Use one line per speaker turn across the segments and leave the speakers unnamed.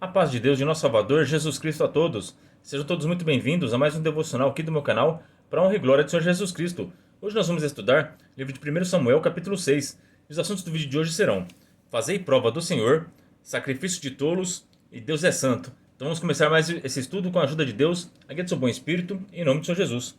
A paz de Deus, de nosso Salvador, Jesus Cristo a todos. Sejam todos muito bem-vindos a mais um devocional aqui do meu canal, para a honra e glória do Senhor Jesus Cristo. Hoje nós vamos estudar o livro de 1 Samuel, capítulo 6. E os assuntos do vídeo de hoje serão: Fazei prova do Senhor, sacrifício de tolos e Deus é santo. Então vamos começar mais esse estudo com a ajuda de Deus, a guia do seu bom espírito, em nome do Senhor Jesus.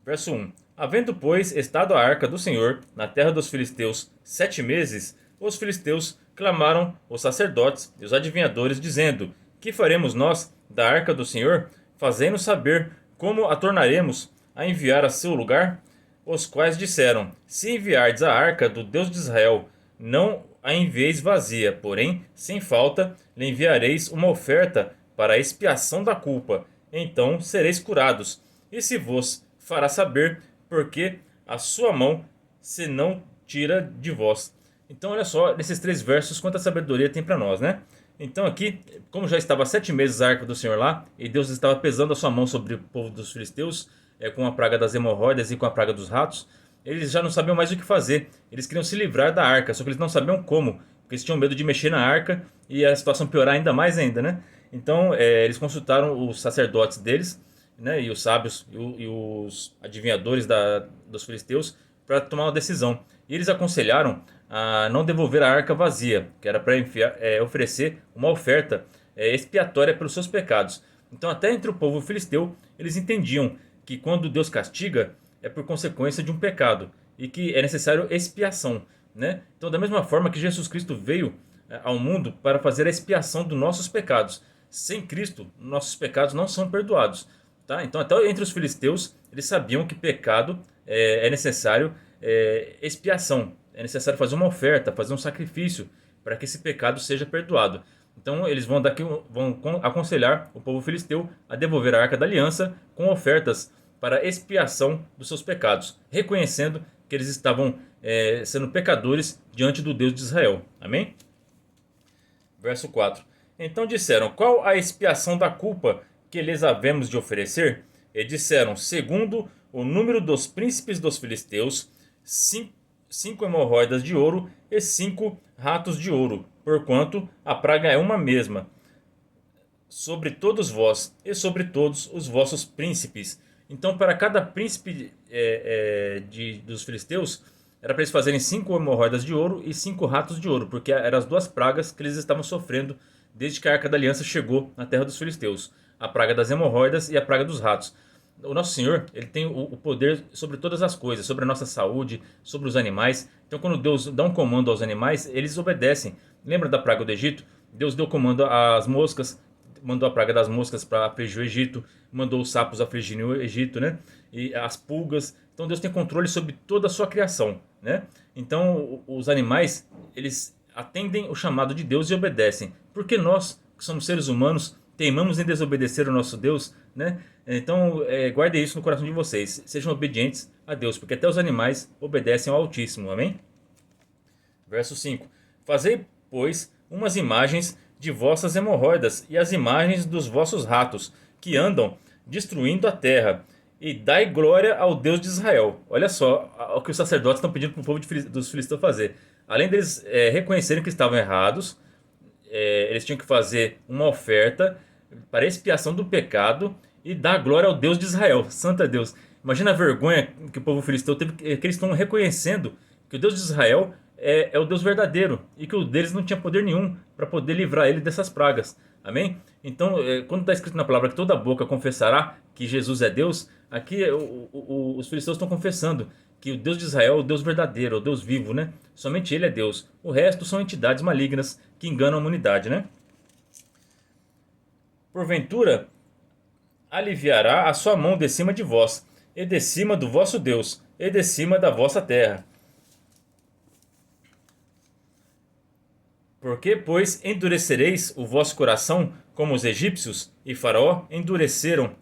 Verso 1. Havendo, pois, estado a arca do Senhor na terra dos filisteus 7 meses, os filisteus clamaram os sacerdotes e os adivinhadores, dizendo: Que faremos nós da arca do Senhor? Fazei-nos saber como a tornaremos a enviar a seu lugar. Os quais disseram: Se enviardes a arca do Deus de Israel, não a envieis vazia, porém, sem falta, lhe enviareis uma oferta para a expiação da culpa. Então sereis curados. E se vos fará saber, porque a sua mão se não tira de vós. Então olha só, nesses 3 versos, quanta sabedoria tem para nós, né? Então aqui, como já estava 7 meses a arca do Senhor lá, e Deus estava pesando a sua mão sobre o povo dos filisteus, com a praga das hemorroidas e com a praga dos ratos, eles já não sabiam mais o que fazer. Eles queriam se livrar da arca, só que eles não sabiam como, porque eles tinham medo de mexer na arca e a situação piorar ainda mais ainda, né? Então eles consultaram os sacerdotes deles, né, e os sábios e os adivinhadores dos filisteus para tomar uma decisão. E eles aconselharam a não devolver a arca vazia, que era para oferecer uma oferta expiatória pelos seus pecados. Então, até entre o povo filisteu, eles entendiam que quando Deus castiga é por consequência de um pecado e que é necessário expiação, né? Então, da mesma forma que Jesus Cristo veio ao mundo para fazer a expiação dos nossos pecados. Sem Cristo, nossos pecados não são perdoados. Tá? Então, até entre os filisteus, eles sabiam que pecado é necessário expiação. É necessário fazer uma oferta, fazer um sacrifício para que esse pecado seja perdoado. Então, eles vão aconselhar o povo filisteu a devolver a arca da aliança com ofertas para expiação dos seus pecados, reconhecendo que eles estavam sendo pecadores diante do Deus de Israel. Amém? Verso 4. Então disseram: Qual a expiação da culpa que lhes havemos de oferecer? E disseram: Segundo o número dos príncipes dos filisteus, 5 hemorroidas de ouro e 5 ratos de ouro, porquanto a praga é uma mesma sobre todos vós e sobre todos os vossos príncipes. Então, para cada príncipe dos filisteus, era para eles fazerem 5 hemorroidas de ouro e 5 ratos de ouro, porque eram as 2 pragas que eles estavam sofrendo desde que a Arca da Aliança chegou na terra dos filisteus: a praga das hemorroidas e a praga dos ratos. O nosso Senhor, ele tem o poder sobre todas as coisas, sobre a nossa saúde, sobre os animais. Então, quando Deus dá um comando aos animais, eles obedecem. Lembra da praga do Egito? Deus deu comando às moscas, mandou a praga das moscas para afligir o Egito, mandou os sapos afligirem o Egito, né? E as pulgas. Então, Deus tem controle sobre toda a sua criação, né? Então, os animais, eles atendem o chamado de Deus e obedecem. Porque nós, que somos seres humanos, teimamos em desobedecer o nosso Deus, né? Então, guardem isso no coração de vocês. Sejam obedientes a Deus, porque até os animais obedecem ao Altíssimo. Amém? Verso 5. Fazei, pois, umas imagens de vossas hemorroidas e as imagens dos vossos ratos, que andam destruindo a terra, e dai glória ao Deus de Israel. Olha só o que os sacerdotes estão pedindo para o povo dos filisteus fazer. Além deles reconhecerem que estavam errados, eles tinham que fazer uma oferta para expiação do pecado e dar glória ao Deus de Israel. Santo é Deus. Imagina a vergonha que o povo filisteu teve, que eles estão reconhecendo que o Deus de Israel é o Deus verdadeiro e que o deles não tinha poder nenhum para poder livrar ele dessas pragas. Amém? Então, quando está escrito na palavra que toda boca confessará que Jesus é Deus, aqui os filisteus estão confessando que o Deus de Israel é o Deus verdadeiro, é o Deus vivo, né? Somente ele é Deus. O resto são entidades malignas que enganam a humanidade, né? Porventura, aliviará a sua mão de cima de vós, e de cima do vosso Deus, e de cima da vossa terra. Porque, pois, endurecereis o vosso coração como os egípcios, e Faraó endureceram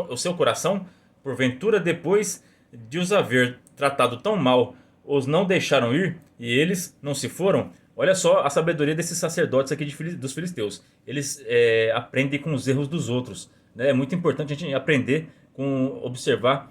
o seu coração? Porventura, depois de os haver tratado tão mal, os não deixaram ir, e eles não se foram? Olha só a sabedoria desses sacerdotes aqui dos filisteus. Eles aprendem com os erros dos outros, né? É muito importante a gente aprender com observar.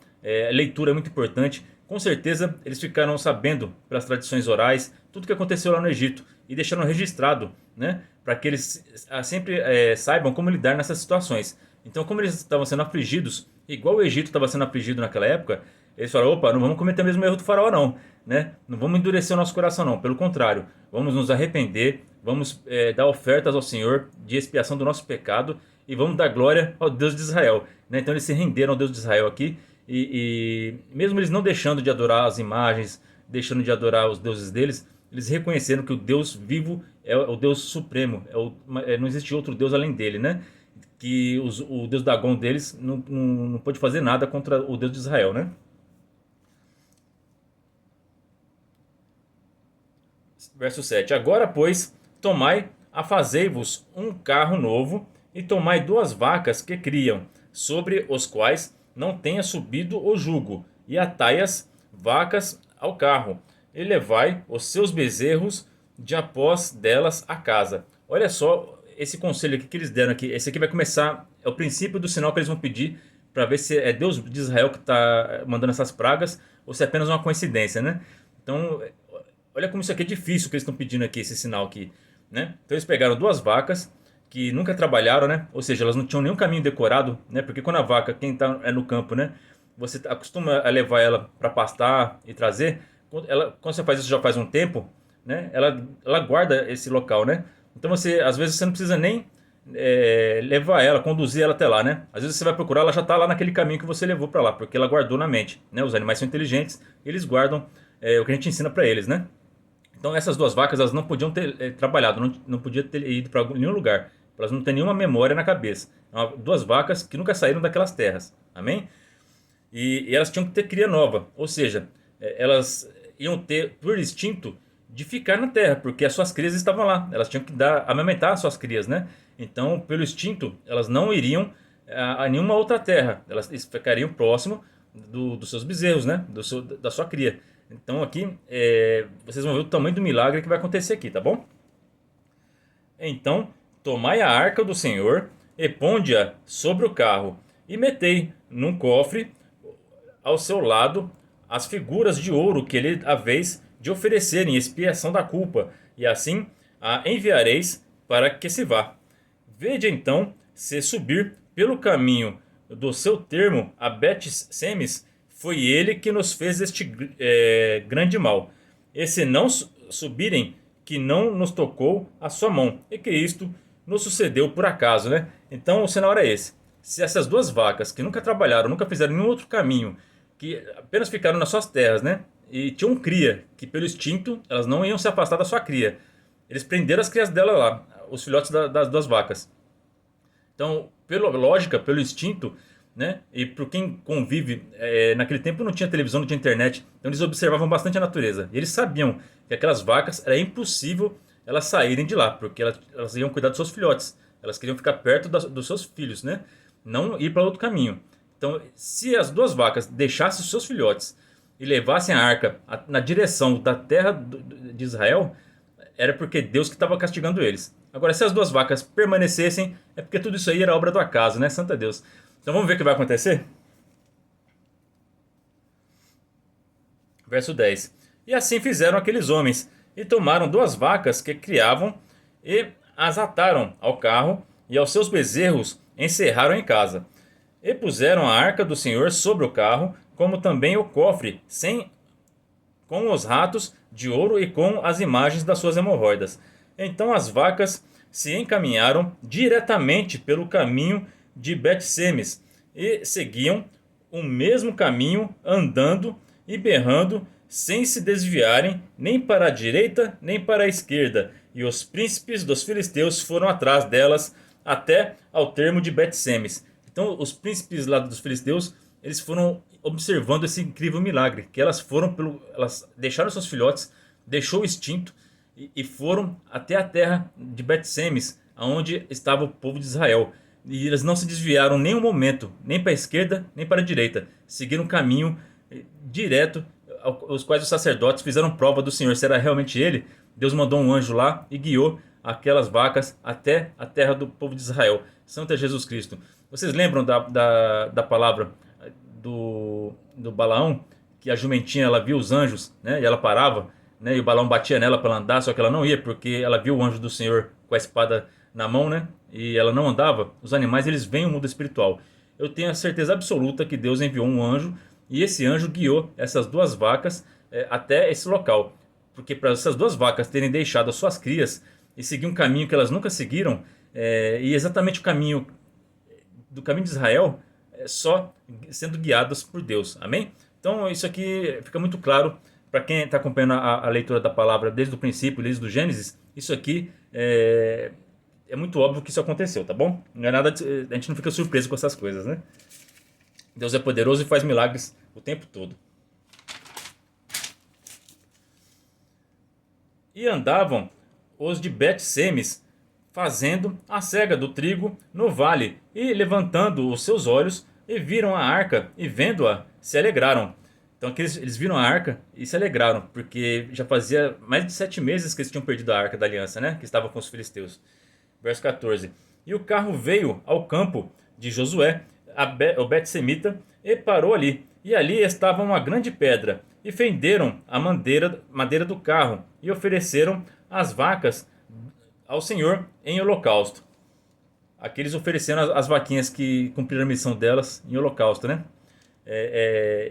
Leitura é muito importante. Com certeza eles ficaram sabendo pelas tradições orais tudo o que aconteceu lá no Egito. e deixaram registrado, né, para que eles sempre saibam como lidar nessas situações. Então, como eles estavam sendo afligidos, igual o Egito estava sendo afligido naquela época, eles falaram: opa, não vamos cometer o mesmo erro do faraó não, né? Não vamos endurecer o nosso coração não, pelo contrário, vamos nos arrepender, vamos dar ofertas ao Senhor de expiação do nosso pecado e vamos dar glória ao Deus de Israel, né? Então eles se renderam ao Deus de Israel aqui e mesmo eles não deixando de adorar as imagens, deixando de adorar os deuses deles, eles reconheceram que o Deus vivo é o Deus supremo, não existe outro Deus além dele, né? Que o Deus Dagon deles não pôde fazer nada contra o Deus de Israel, né? Verso 7: agora, pois, tomai, afazei-vos um carro novo, e tomai 2 vacas que criam, sobre os quais não tenha subido o jugo, e atai as vacas ao carro, e levai os seus bezerros de após delas a casa. Olha só esse conselho aqui que eles deram aqui. Esse aqui vai começar, é o princípio do sinal que eles vão pedir para ver se é Deus de Israel que está mandando essas pragas ou se é apenas uma coincidência, né? Então, olha como isso aqui é difícil que eles estão pedindo aqui, esse sinal aqui, né? Então eles pegaram 2 vacas que nunca trabalharam, né? Ou seja, elas não tinham nenhum caminho decorado, né? Porque quando a vaca, quem está no campo, né? Você acostuma a levar ela para pastar e trazer. Quando você faz isso já faz um tempo, né? Ela guarda esse local, né? Então às vezes você não precisa nem levar ela, conduzir ela até lá, né? Às vezes você vai procurar, ela já está lá naquele caminho que você levou para lá, porque ela guardou na mente, né? Os animais são inteligentes, eles guardam o que a gente ensina para eles, né? Então essas 2 vacas elas não podiam ter trabalhado, não podia ter ido para nenhum lugar, elas não têm nenhuma memória na cabeça. 2 vacas que nunca saíram daquelas terras, amém? E elas tinham que ter cria nova, ou seja, elas iam ter por instinto de ficar na terra, porque as suas crias estavam lá, elas tinham que amamentar as suas crias, né? Então, pelo instinto, elas não iriam a nenhuma outra terra, elas ficariam próximo dos seus bezerros, né? Da sua cria. Então aqui vocês vão ver o tamanho do milagre que vai acontecer aqui, tá bom? Então, tomai a arca do Senhor e ponde-a sobre o carro e metei num cofre ao seu lado as figuras de ouro que lhe haveis de oferecer em expiação da culpa, e assim a enviareis para que se vá. Vede então se subir pelo caminho do seu termo a Bet-Semes, foi ele que nos fez este grande mal. E se não subirem, que não nos tocou a sua mão, e que isto nos sucedeu por acaso, né? Então o cenário é esse. Se essas 2 vacas que nunca trabalharam, nunca fizeram nenhum outro caminho, que apenas ficaram nas suas terras, né? E tinham cria, que pelo instinto elas não iam se afastar da sua cria. Eles prenderam as crias dela lá, os filhotes das 2 vacas. Então, pela lógica, pelo instinto, né? E por quem convive, naquele tempo não tinha televisão, não tinha internet, então eles observavam bastante a natureza. E eles sabiam que aquelas vacas era impossível elas saírem de lá, porque elas iam cuidar dos seus filhotes. Elas queriam ficar perto dos seus filhos, né? Não ir para outro caminho. Então, se as 2 vacas deixassem os seus filhotes e levassem a arca na direção da terra de Israel, era porque Deus que estava castigando eles. Agora, se as 2 vacas permanecessem, é porque tudo isso aí era obra do acaso, né? Santo Deus. Então vamos ver o que vai acontecer? Verso 10. E assim fizeram aqueles homens, e tomaram 2 vacas que criavam, e as ataram ao carro, e aos seus bezerros encerraram em casa. E puseram a arca do Senhor sobre o carro, como também o cofre, com os ratos de ouro e com as imagens das suas hemorroidas. Então as vacas se encaminharam diretamente pelo caminho de Bet-Semes e seguiam o mesmo caminho, andando e berrando, sem se desviarem nem para a direita nem para a esquerda. E os príncipes dos filisteus foram atrás delas até ao termo de Bet-Semes. Então os príncipes lá dos filisteus, eles foram observando esse incrível milagre, que elas deixaram seus filhotes, deixou o instinto e foram até a terra de Bet-Semes, onde estava o povo de Israel. E eles não se desviaram nem um momento, nem para a esquerda, nem para a direita. Seguiram um caminho direto, os quais os sacerdotes fizeram prova do Senhor, se era realmente ele. Deus mandou um anjo lá e guiou aquelas vacas até a terra do povo de Israel. Santo é Jesus Cristo. Vocês lembram da palavra do Balaão, que a jumentinha ela viu os anjos, né, e ela parava né? E o Balaão batia nela para ela andar, só que ela não ia, porque ela viu o anjo do Senhor com a espada na mão, né? E ela não andava. Os animais, eles veem o mundo espiritual. Eu tenho a certeza absoluta que Deus enviou um anjo, e esse anjo guiou essas duas vacas até esse local. Porque para essas duas vacas terem deixado as suas crias e seguir um caminho que elas nunca seguiram, e exatamente o caminho do caminho de Israel, só sendo guiados por Deus. Amém? Então isso aqui fica muito claro para quem está acompanhando a leitura da palavra desde o princípio, desde o Gênesis. Isso aqui é muito óbvio que isso aconteceu, tá bom? Não é nada, a gente não fica surpreso com essas coisas, né? Deus é poderoso e faz milagres o tempo todo. E andavam os de Bet-Semes fazendo a cega do trigo no vale, e levantando os seus olhos, e viram a arca, e vendo-a, se alegraram. Então aqui eles viram a arca e se alegraram, porque já fazia mais de 7 meses que eles tinham perdido a arca da aliança, né? Que estava com os filisteus. Verso 14. E o carro veio ao campo de Josué, o Bet-Semita, e parou ali. E ali estava uma grande pedra, e fenderam a madeira do carro, e ofereceram as vacas ao Senhor em holocausto. Aqui eles ofereceram as vaquinhas que cumpriram a missão delas em holocausto, né?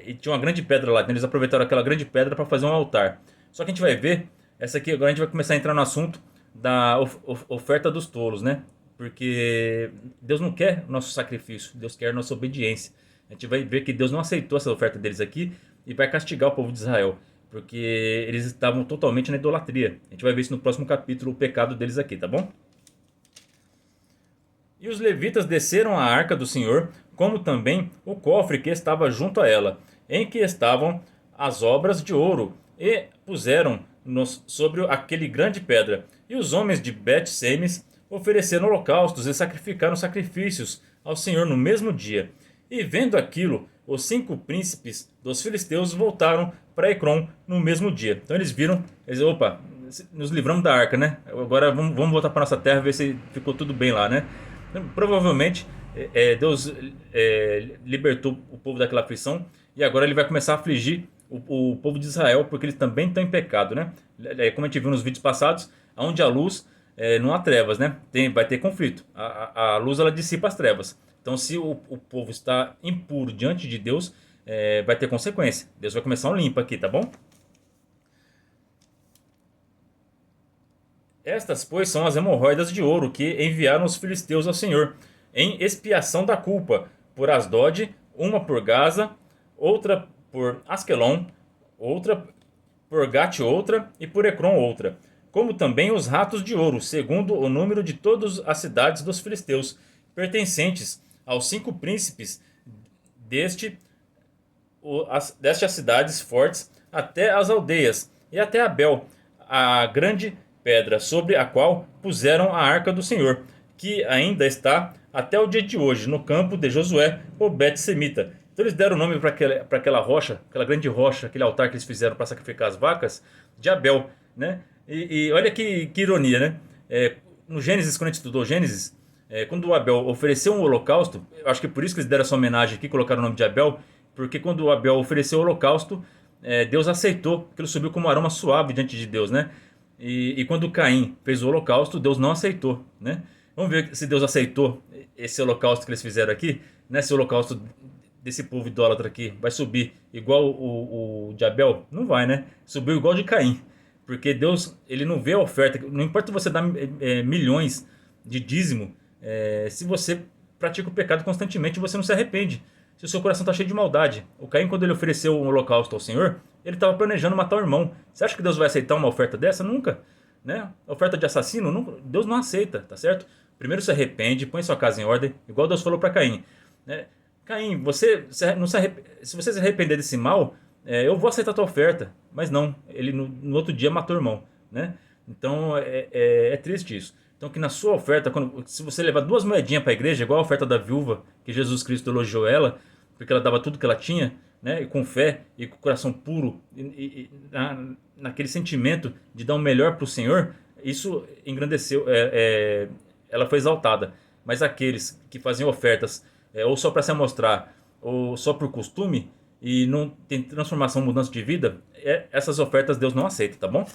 E tinha uma grande pedra lá, então eles aproveitaram aquela grande pedra para fazer um altar. Só que a gente vai ver, essa aqui agora a gente vai começar a entrar no assunto da oferta dos tolos, né? Porque Deus não quer nosso sacrifício, Deus quer nossa obediência. A gente vai ver que Deus não aceitou essa oferta deles aqui e vai castigar o povo de Israel, porque eles estavam totalmente na idolatria. A gente vai ver isso no próximo capítulo, o pecado deles aqui, tá bom? E os levitas desceram a arca do Senhor, como também o cofre que estava junto a ela, em que estavam as obras de ouro, e puseram-nos sobre aquele grande pedra. E os homens de Bet-Semes ofereceram holocaustos e sacrificaram sacrifícios ao Senhor no mesmo dia. E vendo aquilo, os 5 príncipes dos filisteus voltaram para Ecrom no mesmo dia. Então eles viram, opa, nos livramos da arca, né? Agora vamos voltar para nossa terra, ver se ficou tudo bem lá, né? Provavelmente Deus libertou o povo daquela aflição, e agora ele vai começar a afligir o povo de Israel, porque eles também estão em pecado, né? Como a gente viu nos vídeos passados, onde há luz, não há trevas, né? Vai ter conflito. A luz, ela dissipa as trevas. Então, se o povo está impuro diante de Deus, vai ter consequência. Deus vai começar um limpo aqui, tá bom? Estas, pois, são as hemorroidas de ouro que enviaram os filisteus ao Senhor, em expiação da culpa, por Asdod, uma por Gaza, outra por Asquelon, outra por Gate, outra, e por Ecrom, outra. Como também os ratos de ouro, segundo o número de todas as cidades dos filisteus, pertencentes aos 5 príncipes destas cidades fortes, até as aldeias, e até Abel, a grande pedra sobre a qual puseram a arca do Senhor, que ainda está até o dia de hoje no campo de Josué, o Bet-Semita. Então eles deram o nome para aquela rocha, aquela grande rocha, aquele altar que eles fizeram para sacrificar as vacas, de Abel, né? E olha que ironia, né? No Gênesis, quando a gente estudou Gênesis, quando o Abel ofereceu um holocausto, eu acho que é por isso que eles deram essa homenagem aqui, colocaram o nome de Abel, porque quando o Abel ofereceu o holocausto, Deus aceitou, porque ele subiu como um aroma suave diante de Deus, né? E quando Caim fez o holocausto, Deus não aceitou, né? Vamos ver se Deus aceitou esse holocausto que eles fizeram aqui, né? Esse holocausto desse povo idólatra aqui vai subir igual o de Abel? Não vai, né? Subiu igual de Caim, porque Deus, ele não vê a oferta. Não importa você dar milhões de dízimo, se você pratica o pecado constantemente, você não se arrepende. Se o seu coração está cheio de maldade. O Caim, quando ele ofereceu um holocausto ao Senhor, ele estava planejando matar o irmão. Você acha que Deus vai aceitar uma oferta dessa? Nunca. Né? A oferta de assassino, nunca. Deus não aceita, tá certo? Primeiro se arrepende, põe sua casa em ordem, igual Deus falou para Caim. Né? Caim, se você se arrepender desse mal, eu vou aceitar a tua oferta. Mas não, ele no outro dia matou o irmão. Né? Então é triste isso. Então que na sua oferta, se você levar 2 moedinhas para a igreja, igual a oferta da viúva, que Jesus Cristo elogiou ela, porque ela dava tudo que ela tinha, né, e com fé e com o coração puro, naquele sentimento de dar o melhor para o Senhor, isso engrandeceu, ela foi exaltada. Mas aqueles que faziam ofertas ou só para se amostrar, ou só por costume, e não tem transformação, mudança de vida, essas ofertas Deus não aceita, tá bom?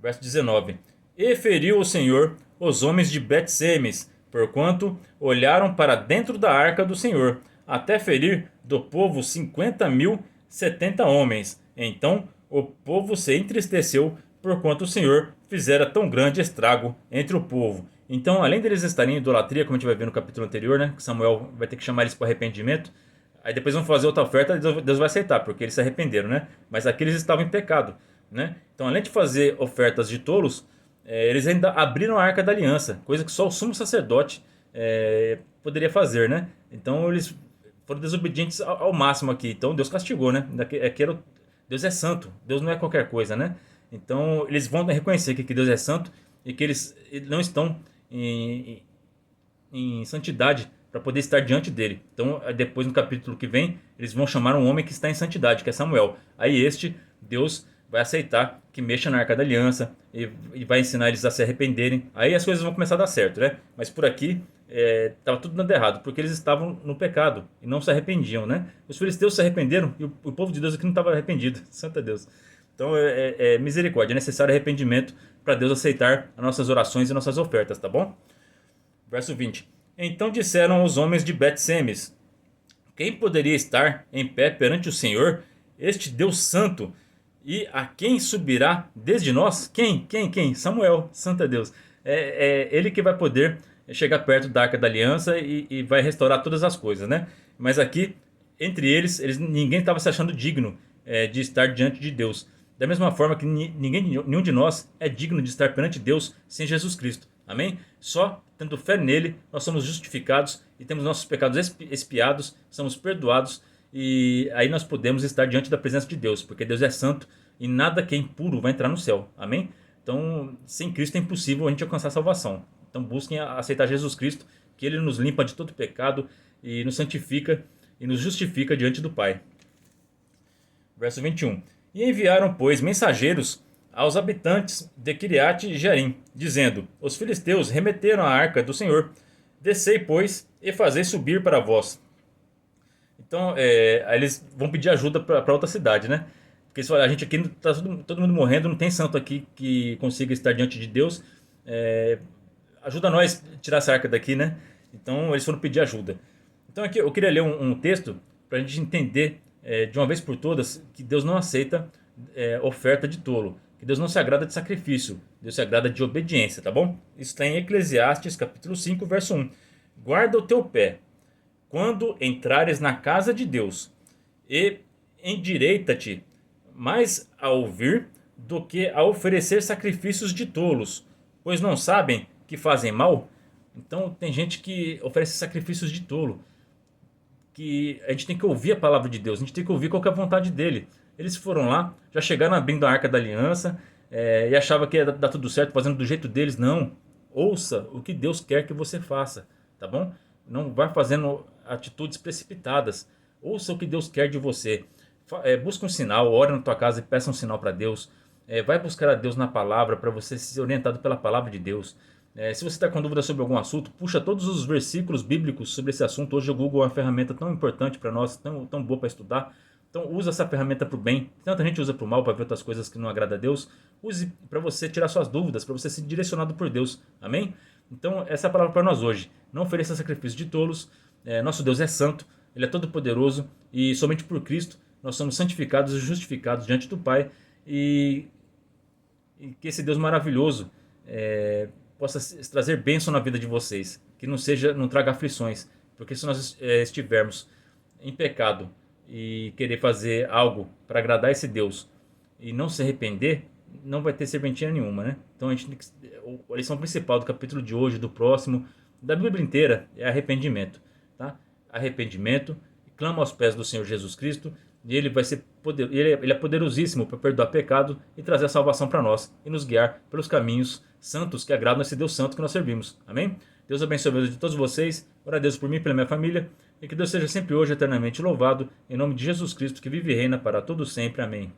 Verso 19. E feriu o Senhor os homens de Bet-Semes, porquanto olharam para dentro da arca do Senhor, até ferir do povo 50.070 homens. Então o povo se entristeceu, porquanto o Senhor fizera tão grande estrago entre o povo. Então, além deles estarem em idolatria, como a gente vai ver no capítulo anterior, né, que Samuel vai ter que chamar eles para arrependimento, aí depois vão fazer outra oferta e Deus vai aceitar, porque eles se arrependeram, né? Mas aqui eles estavam em pecado, né? Então, além de fazer ofertas de tolos, eles ainda abriram a Arca da Aliança, coisa que só o sumo sacerdote poderia fazer, né? Então, eles foram desobedientes ao máximo aqui. Então, Deus castigou, né? Deus é santo, Deus não é qualquer coisa, né? Então, eles vão reconhecer que Deus é santo e que eles não estão em santidade para poder estar diante dele. Então, depois no capítulo que vem, eles vão chamar um homem que está em santidade, que é Samuel. Aí Deus vai aceitar que mexa na Arca da Aliança e vai ensinar eles a se arrependerem. Aí as coisas vão começar a dar certo, né? Mas por aqui estava tudo dando errado, porque eles estavam no pecado e não se arrependiam, né? Os filisteus se arrependeram e o povo de Deus aqui não estava arrependido. Santo Deus. Então é misericórdia, é necessário arrependimento para Deus aceitar as nossas orações e nossas ofertas, tá bom? Verso 20. Então disseram os homens de Bet-Semes: quem poderia estar em pé perante o Senhor, este Deus santo? E a quem subirá desde nós? Quem? Samuel, santo Deus. É ele que vai poder chegar perto da Arca da Aliança e vai restaurar todas as coisas, né? Mas aqui, entre eles ninguém estava se achando digno de estar diante de Deus. Da mesma forma que nenhum de nós é digno de estar perante Deus sem Jesus Cristo. Amém? Só tendo fé nele, nós somos justificados e temos nossos pecados expiados, somos perdoados e aí nós podemos estar diante da presença de Deus, porque Deus é santo e nada que é impuro vai entrar no céu. Amém? Então, sem Cristo é impossível a gente alcançar a salvação. Então, busquem aceitar Jesus Cristo, que ele nos limpa de todo pecado e nos santifica e nos justifica diante do Pai. Verso 21. E enviaram, pois, mensageiros aos habitantes de Kiriat Jearim, dizendo: os filisteus remeteram a arca do Senhor. Descei, pois, e fazei subir para vós. Então, aí eles vão pedir ajuda para outra cidade, né? Porque eles falam: a gente aqui está todo mundo morrendo, não tem santo aqui que consiga estar diante de Deus. Ajuda nós a tirar essa arca daqui, né? Então, eles foram pedir ajuda. Então, aqui eu queria ler um texto para a gente entender de uma vez por todas que Deus não aceita oferta de tolo, que Deus não se agrada de sacrifício, Deus se agrada de obediência, tá bom? Isso está em Eclesiastes capítulo 5, verso 1. Guarda o teu pé quando entrares na casa de Deus, e endireita-te mais a ouvir do que a oferecer sacrifícios de tolos, pois não sabem que fazem mal. Então tem gente que oferece sacrifícios de tolo, que a gente tem que ouvir a palavra de Deus, a gente tem que ouvir qual que é a vontade dele. Eles foram lá, já chegaram abrindo a Arca da Aliança e achavam que ia dar tudo certo fazendo do jeito deles. Não, ouça o que Deus quer que você faça, tá bom? Não vai fazendo atitudes precipitadas. Ouça o que Deus quer de você. Busca um sinal, ore na tua casa e peça um sinal para Deus. Vai buscar a Deus na palavra para você ser orientado pela palavra de Deus. Se você está com dúvida sobre algum assunto, puxa todos os versículos bíblicos sobre esse assunto. Hoje o Google é uma ferramenta tão importante para nós, tão boa para estudar. Então usa essa ferramenta para o bem. Tanta gente usa para o mal, para ver outras coisas que não agrada a Deus. Use para você tirar suas dúvidas, para você ser direcionado por Deus. Amém? Então essa é a palavra para nós hoje. Não ofereça sacrifício de tolos. Nosso Deus é santo, Ele é todo poderoso e somente por Cristo nós somos santificados e justificados diante do Pai. E que esse Deus maravilhoso possa trazer bênção na vida de vocês, que não traga aflições, porque se nós estivermos em pecado e querer fazer algo para agradar esse Deus e não se arrepender, não vai ter serventia nenhuma, né? Então a lição principal do capítulo de hoje, do próximo, da Bíblia inteira é arrependimento, tá? Arrependimento, clama aos pés do Senhor Jesus Cristo e ele vai ser ele é poderosíssimo para perdoar pecado e trazer a salvação para nós e nos guiar pelos caminhos santos que agradam esse Deus santo que nós servimos. Amém? Deus abençoe a vida de todos vocês. Ora a Deus por mim e pela minha família. E que Deus seja sempre hoje eternamente louvado. Em nome de Jesus Cristo, que vive e reina para todo sempre. Amém.